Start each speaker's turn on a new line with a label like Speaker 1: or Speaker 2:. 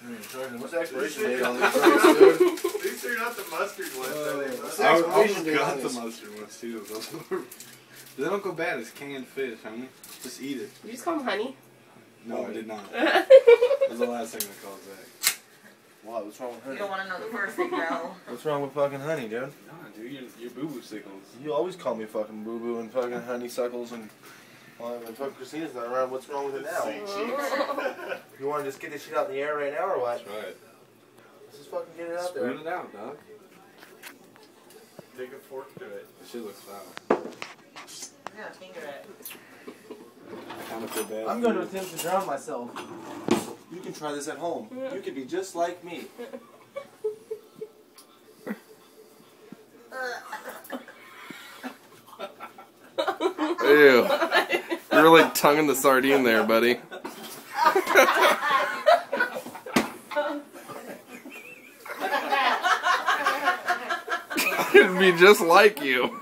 Speaker 1: What's the expiration date on these dude?
Speaker 2: These are not the mustard ones.
Speaker 1: I
Speaker 3: almost got the mustard ones too. They don't go bad. It's canned fish, honey. Just eat it.
Speaker 4: You just call him honey?
Speaker 3: No, I did not. That was the last thing I called Zach.
Speaker 1: Wow, what's wrong with honey?
Speaker 5: You don't want to know the first thing, bro.
Speaker 1: What's wrong with fucking honey, dude?
Speaker 3: Nah, dude, you're boo-boo sickles.
Speaker 1: You always call me fucking boo-boo and fucking honeysuckles and... Well, when fucking Christina's not around, what's wrong with it now? You want to just get this shit out in the air right now or what?
Speaker 3: That's right.
Speaker 1: Let's just fucking get it out there.
Speaker 3: Spoon it out, dog.
Speaker 2: Take a fork to it.
Speaker 3: This shit looks foul.
Speaker 5: Yeah, finger it.
Speaker 3: I kind of feel bad.
Speaker 1: I'm going to attempt to drown myself. You can try this at home. You can be just like me.
Speaker 6: Ew. You're really tonguing the sardine there, buddy. It'd be just like you.